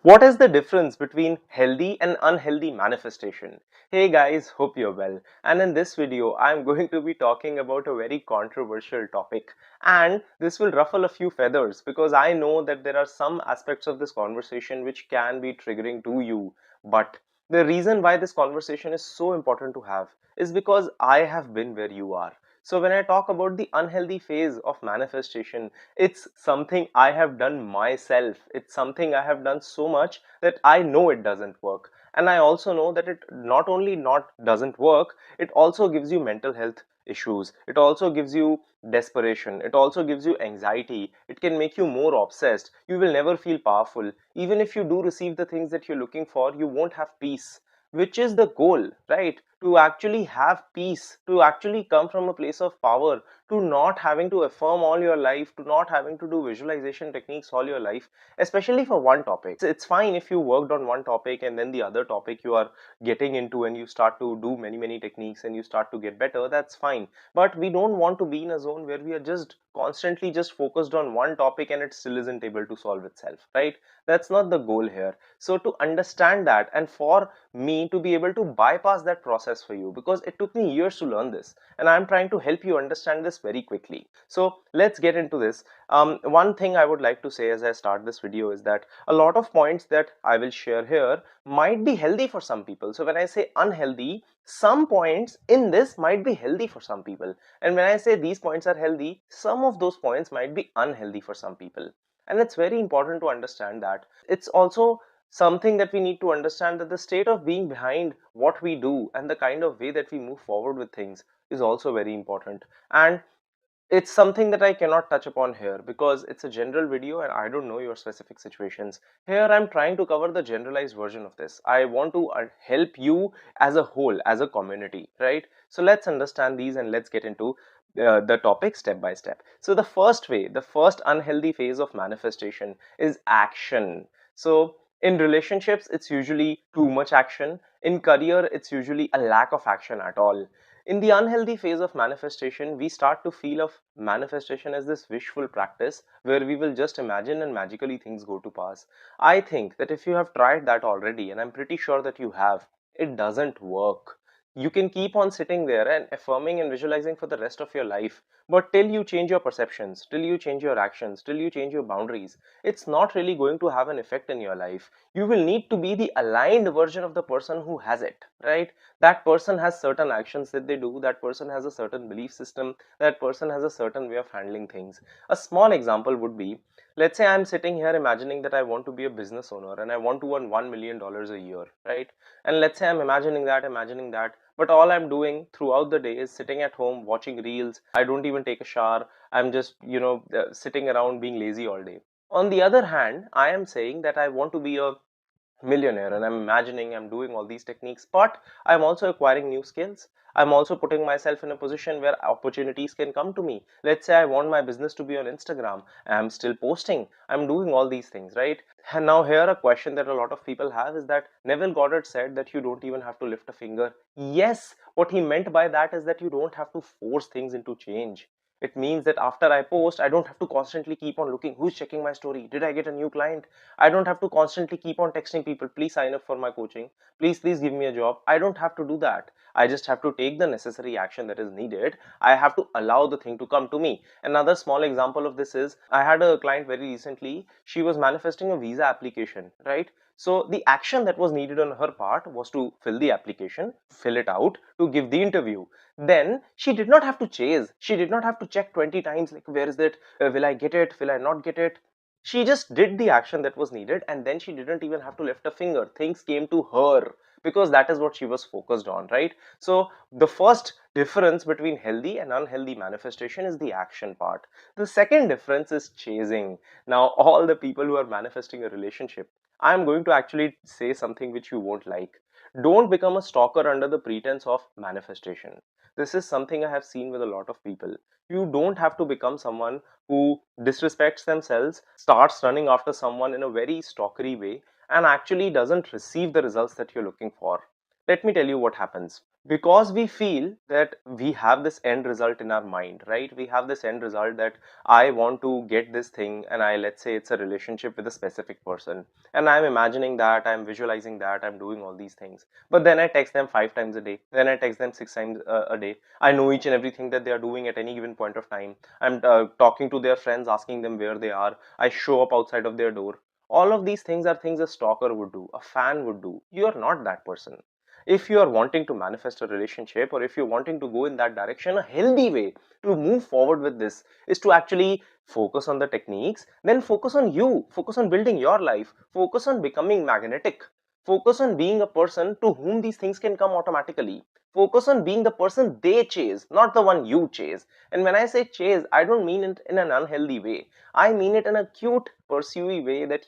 What is the difference between healthy and unhealthy manifestation? Hey guys, hope you're well. And in this video, I'm going to be talking about a very controversial topic. And this will ruffle a few feathers because I know that there are some aspects of this conversation which can be triggering to you. But the reason why this conversation is so important to have is because I have been where you are. So when I talk about the unhealthy phase of manifestation, it's something I have done myself. It's something I have done so much that I know it doesn't work. And I also know that it not only not doesn't work, it also gives you mental health issues. It also gives you desperation. It also gives you anxiety. It can make you more obsessed. You will never feel powerful. Even if you do receive the things that you're looking for, you won't have peace, which is the goal, right? To actually have peace, to actually come from a place of power, to not having to affirm all your life, to not having to do visualization techniques all your life, especially for one topic. It's fine if you worked on one topic and then the other topic you are getting into and you start to do many techniques and you start to get better, that's fine. But we don't want to be in a zone where we are just constantly just focused on one topic and it still isn't able to solve itself, right? That's not the goal here. So to understand that, and for me to be able to bypass that process for you, because it took me years to learn this and I'm trying to help you understand this very quickly. So let's get into this. One thing I would like to say as I start this video is that a lot of points that I will share here might be healthy for some people. So when I say unhealthy, some points in this might be healthy for some people. And when I say these points are healthy, some of those points might be unhealthy for some people. And it's very important to understand that. It's also something that we need to understand that the state of being behind what we do and the kind of way that we move forward with things is also very important. And it's something that I cannot touch upon here because it's a general video and I don't know your specific situations. Here I'm trying to cover the generalized version of this. I want to help you as a whole, as a community, right? So let's understand these and let's get into the topic step by step. So the first unhealthy phase of manifestation is action. So in relationships, it's usually too much action. In career, it's usually a lack of action at all. In the unhealthy phase of manifestation, we start to feel of manifestation as this wishful practice where we will just imagine and magically things go to pass. I think that if you have tried that already, and I'm pretty sure that you have, it doesn't work. You can keep on sitting there and affirming and visualizing for the rest of your life, but till you change your perceptions, till you change your actions, till you change your boundaries, it's not really going to have an effect in your life. You will need to be the aligned version of the person who has it, right? That person has certain actions that they do, that person has a certain belief system, that person has a certain way of handling things. A small example would be, let's say I'm sitting here imagining that I want to be a business owner and I want to earn $1 million a year, right? And let's say I'm imagining that, but all I'm doing throughout the day is sitting at home watching reels. I don't even take a shower. I'm just sitting around being lazy all day. On the other hand, I am saying that I want to be a millionaire and I'm imagining I'm doing all these techniques, but I'm also acquiring new skills. I'm also putting myself in a position where opportunities can come to me. Let's say I want my business to be on Instagram. I'm still posting. I'm doing all these things, right? And now here a question that a lot of people have is that Neville Goddard said that you don't even have to lift a finger. Yes, what he meant by that is that you don't have to force things into change. It means that after I post, I don't have to constantly keep on looking who's checking my story. Did I get a new client? I don't have to constantly keep on texting people, please sign up for my coaching. Please give me a job. I don't have to do that. I just have to take the necessary action that is needed. I have to allow the thing to come to me. Another small example of this is I had a client very recently. She was manifesting a visa application, right? So the action that was needed on her part was to fill the application, fill it out, to give the interview. Then she did not have to chase. She did not have to check 20 times like where is it? Will I get it? Will I not get it? She just did the action that was needed and then she didn't even have to lift a finger. Things came to her because that is what she was focused on, right? So the first difference between healthy and unhealthy manifestation is the action part. The second difference is chasing. Now all the people who are manifesting a relationship, I'm going to actually say something which you won't like. Don't become a stalker under the pretense of manifestation. This is something I have seen with a lot of people. You don't have to become someone who disrespects themselves, starts running after someone in a very stalkery way, and actually doesn't receive the results that you're looking for. Let me tell you what happens. because we feel that we have this end result in our mind, right? We have this end result that I want to get this thing, and I, let's say it's a relationship with a specific person, and I'm imagining that, I'm visualizing that, I'm doing all these things. But then I text them 5 times a day, then I text them 6 times a day. I know each and everything that they are doing at any given point of time. I'm talking to their friends, asking them where they are. I show up outside of their door. All of these things are things a stalker would do, a fan would do. You are not that person. If you are wanting to manifest a relationship, or if you're wanting to go in that direction, a healthy way to move forward with this is to actually focus on the techniques, then focus on you, focus on building your life, focus on becoming magnetic, focus on being a person to whom these things can come automatically, focus on being the person they chase, not the one you chase. And when I say chase, I don't mean it in an unhealthy way. I mean it in a cute pursuey way, that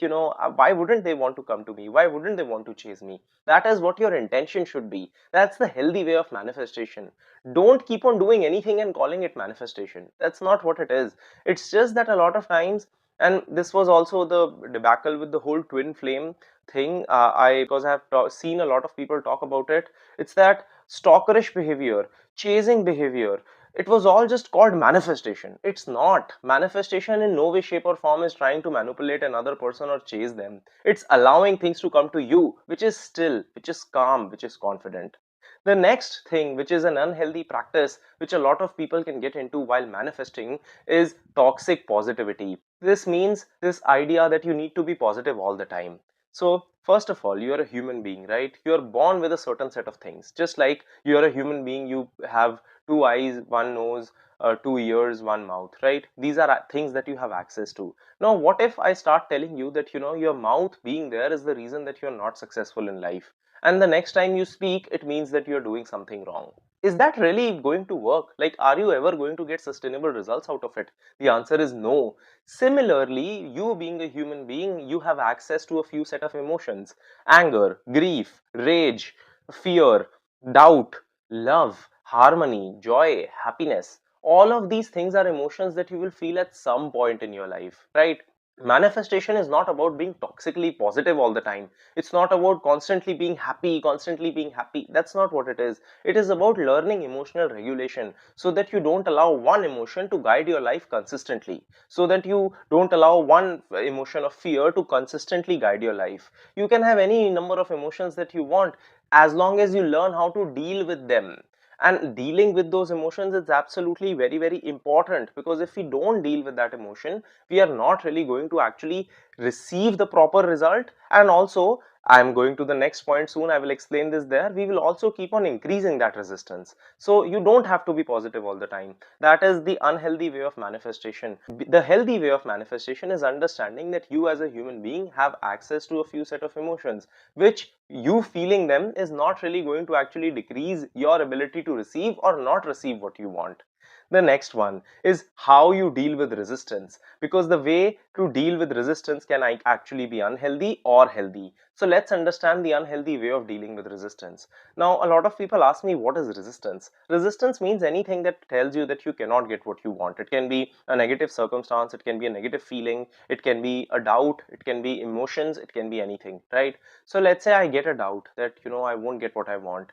why wouldn't they want to come to me, why wouldn't they want to chase me? That is what your intention should be. That's the healthy way of manifestation. Don't keep on doing anything and calling it manifestation. That's not what it is. It's just that a lot of times, and this was also the debacle with the whole twin flame thing. I because I have seen a lot of people talk about it. It's that stalkerish behavior, chasing behavior. It was all just called manifestation. It's not. Manifestation in no way, shape, or form is trying to manipulate another person or chase them. It's allowing things to come to you, which is still, which is calm, which is confident. The next thing, which is an unhealthy practice, which a lot of people can get into while manifesting, is toxic positivity. This means this idea that you need to be positive all the time. So, first of all, you're a human being, right? You're born with a certain set of things. Just like you're a human being, you have two eyes, one nose, 2 ears, one mouth, right? These are things that you have access to. Now, what if I start telling you that, your mouth being there is the reason that you're not successful in life? And the next time you speak, it means that you're doing something wrong. Is that really going to work? Like, are you ever going to get sustainable results out of it? The answer is no. Similarly, you being a human being, you have access to a few set of emotions: anger, grief, rage, fear, doubt, love, harmony, joy, happiness. All of these things are emotions that you will feel at some point in your life, right? Manifestation is not about being toxically positive all the time. It's not about constantly being happy, constantly being happy. That's not what it is. It is about learning emotional regulation, so that you don't allow one emotion to guide your life consistently, so that you don't allow one emotion of fear to consistently guide your life. You can have any number of emotions that you want, as long as you learn how to deal with them. And dealing with those emotions is absolutely very, very important, because if we don't deal with that emotion, we are not really going to actually receive the proper result. And also, I'm going to the next point soon, I will explain this there, we will also keep on increasing that resistance. So you don't have to be positive all the time. That is the unhealthy way of manifestation. The healthy way of manifestation is understanding that you as a human being have access to a few set of emotions, which you feeling them is not really going to actually decrease your ability to receive or not receive what you want. The next one is how you deal with resistance, because the way to deal with resistance can actually be unhealthy or healthy. So let's understand the unhealthy way of dealing with resistance. Now, a lot of people ask me, what is resistance? Resistance means anything that tells you that you cannot get what you want. It can be a negative circumstance, it can be a negative feeling, it can be a doubt, it can be emotions, it can be anything, right? So let's say I get a doubt that, I won't get what I want.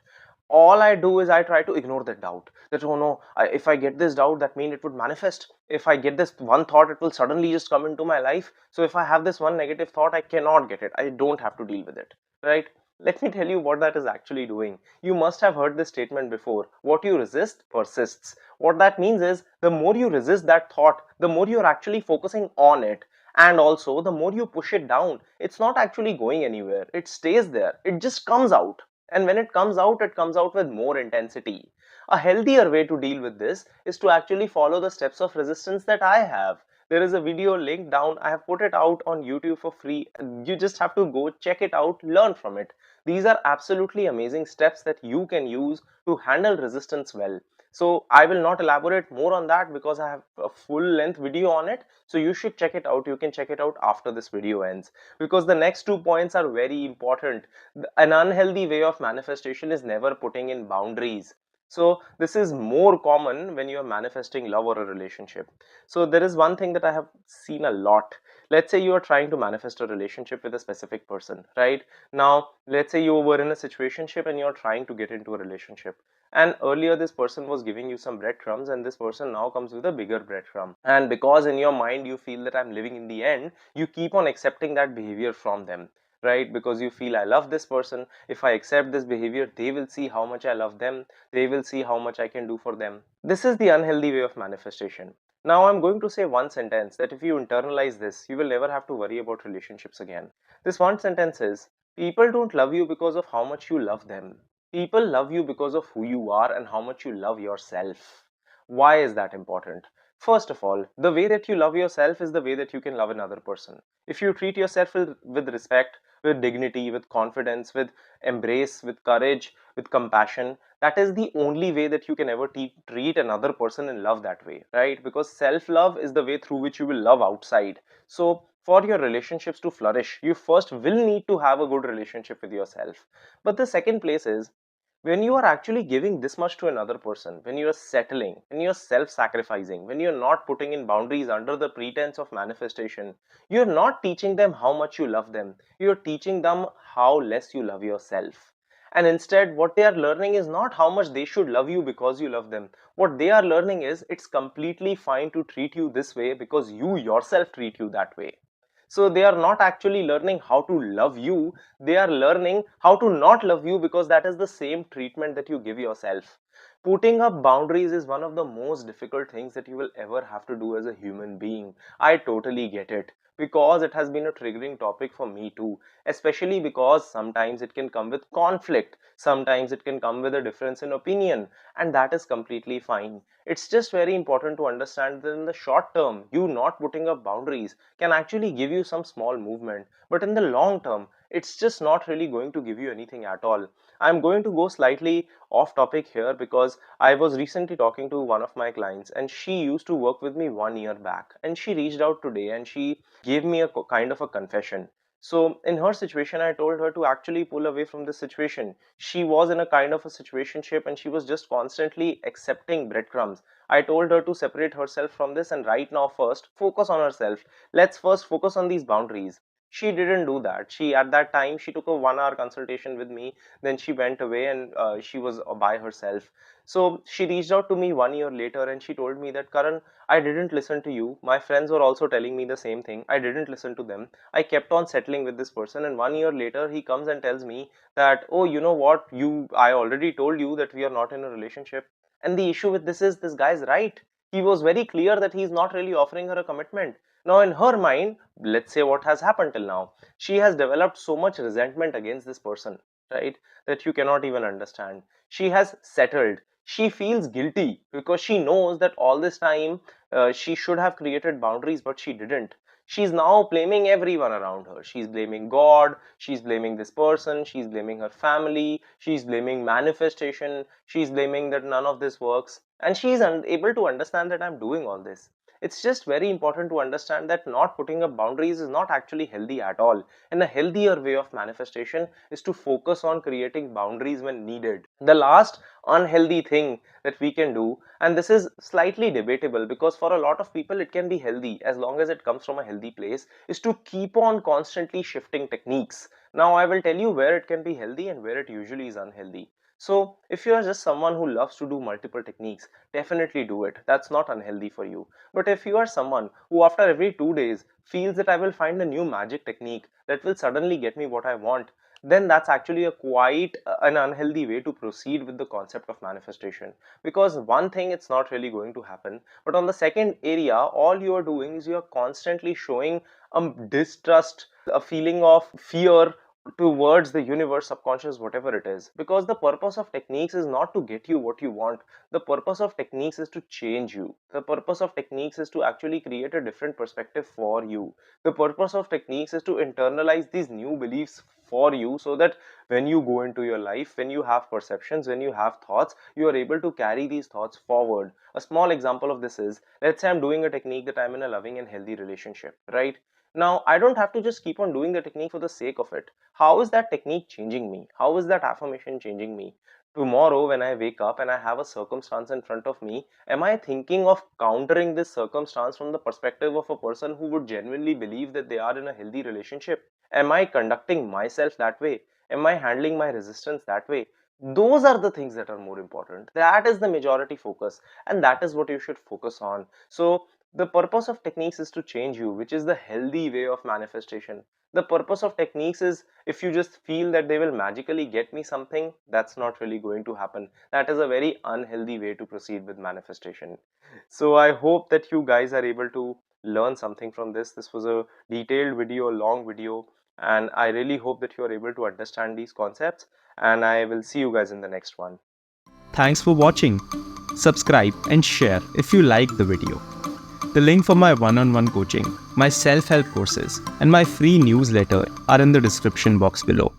All I do is I try to ignore that doubt, that, oh no, if I get this doubt, that means it would manifest. If I get this one thought, it will suddenly just come into my life. So if I have this one negative thought, I cannot get it, I don't have to deal with it, right? Let me tell you what that is actually doing. You must have heard this statement before: what you resist persists. What that means is, the more you resist that thought, the more you're actually focusing on it, and also the more you push it down, it's not actually going anywhere, it stays there, it just comes out. And when it comes out, it comes out with more intensity. A healthier way to deal with this is to actually follow the steps of resistance that I have. There is a video linked down, I have put it out on YouTube for free. You just have to go check it out, learn from it. These are absolutely amazing steps that you can use to handle resistance well. So I will not elaborate more on that, because I have a full length video on it. So you should check it out. You can check it out after this video ends, because the next 2 points are very important. An unhealthy way of manifestation is never putting in boundaries. So this is more common when you are manifesting love or a relationship. So there is one thing that I have seen a lot. Let's say you are trying to manifest a relationship with a specific person, right? Now, let's say you were in a situationship and you're trying to get into a relationship. And earlier this person was giving you some breadcrumbs, and this person now comes with a bigger breadcrumb. And because in your mind you feel that I'm living in the end, you keep on accepting that behavior from them, right? Because you feel I love this person. If I accept this behavior, they will see how much I love them. They will see how much I can do for them. This is the unhealthy way of manifestation. Now I'm going to say one sentence that if you internalize this, you will never have to worry about relationships again. This one sentence is, people don't love you because of how much you love them. People love you because of who you are and how much you love yourself. Why is that important? First of all, the way that you love yourself is the way that you can love another person. If you treat yourself with respect, with dignity, with confidence, with embrace, with courage, with compassion, that is the only way that you can ever treat another person in love that way, right? Because self love is the way through which you will love outside. So for your relationships to flourish, you first will need to have a good relationship with yourself. But the second place is, when you are actually giving this much to another person, when you are settling, when you are self-sacrificing, when you are not putting in boundaries under the pretense of manifestation, you are not teaching them how much you love them. You are teaching them how less you love yourself. And instead, what they are learning is not how much they should love you because you love them. What they are learning is it's completely fine to treat you this way because you yourself treat you that way. So they are not actually learning how to love you, they are learning how to not love you, because that is the same treatment that you give yourself. Putting up boundaries is one of the most difficult things that you will ever have to do as a human being. I totally get it, because it has been a triggering topic for me too, especially because sometimes it can come with conflict, sometimes it can come with a difference in opinion, and that is completely fine. It's just very important to understand that in the short term, you not putting up boundaries can actually give you some small movement, but in the long term, it's just not really going to give you anything at all. I'm going to go slightly off topic here because I was recently talking to one of my clients, and she used to work with me 1 year back, and she reached out today and she gave me a kind of a confession. So in her situation, I told her to actually pull away from this situation. She was in a kind of a situationship and she was just constantly accepting breadcrumbs. I told her to separate herself from this and right now first focus on herself. Let's first focus on these boundaries. She didn't do that. She, at that time, she took a 1 hour consultation with me. Then she went away and she was by herself. So she reached out to me 1 year later and she told me that, Karan, I didn't listen to you. My friends were also telling me the same thing. I didn't listen to them. I kept on settling with this person, and 1 year later he comes and tells me that, oh, you know what, I already told you that we are not in a relationship. And the issue with this is, this guy's right. He was very clear that he's not really offering her a commitment. Now in her mind, let's say what has happened till now, she has developed so much resentment against this person, right, that you cannot even understand. She has settled. She feels guilty because she knows that all this time she should have created boundaries, but she didn't. She's now blaming everyone around her. She's blaming God, she's blaming this person, she's blaming her family, she's blaming manifestation, she's blaming that none of this works, and she's unable to understand that I'm doing all this. It's just very important to understand that not putting up boundaries is not actually healthy at all, and a healthier way of manifestation is to focus on creating boundaries when needed. The last unhealthy thing that we can do, and this is slightly debatable because for a lot of people it can be healthy as long as it comes from a healthy place, is to keep on constantly shifting techniques. Now I will tell you where it can be healthy and where it usually is unhealthy. So if you are just someone who loves to do multiple techniques, definitely do it. That's not unhealthy for you. But if you are someone who after every 2 days feels that I will find a new magic technique that will suddenly get me what I want, then that's actually a quite an unhealthy way to proceed with the concept of manifestation. Because one thing, it's not really going to happen, but on the second area, all you are doing is you are constantly showing distrust, a feeling of fear towards the universe, subconscious, whatever it is. Because the purpose of techniques is not to get you what you want. The purpose of techniques is to change you. The purpose of techniques is to actually create a different perspective for you. The purpose of techniques is to internalize these new beliefs for you, so that when you go into your life, when you have perceptions, when you have thoughts, you are able to carry these thoughts forward. A small example of this is, let's say I'm doing a technique that I'm in a loving and healthy relationship, right? Now I don't have to just keep on doing the technique for the sake of it. How is that technique changing me? How is that affirmation changing me? Tomorrow, when I wake up and I have a circumstance in front of me, am I thinking of countering this circumstance from the perspective of a person who would genuinely believe that they are in a healthy relationship? Am I conducting myself that way? Am I handling my resistance that way? Those are the things that are more important. That is the majority focus, and that is what you should focus on. So, the purpose of techniques is to change you, which is the healthy way of manifestation. The purpose of techniques is, if you just feel that they will magically get me something, that's not really going to happen. That is a very unhealthy way to proceed with manifestation. So I hope that you guys are able to learn something from this. This was a detailed video, a long video, and I really hope that you are able to understand these concepts, and I will see you guys in the next one. Thanks for watching. Subscribe and share if you like the video. The link for my one-on-one coaching, my self-help courses, and my free newsletter are in the description box below.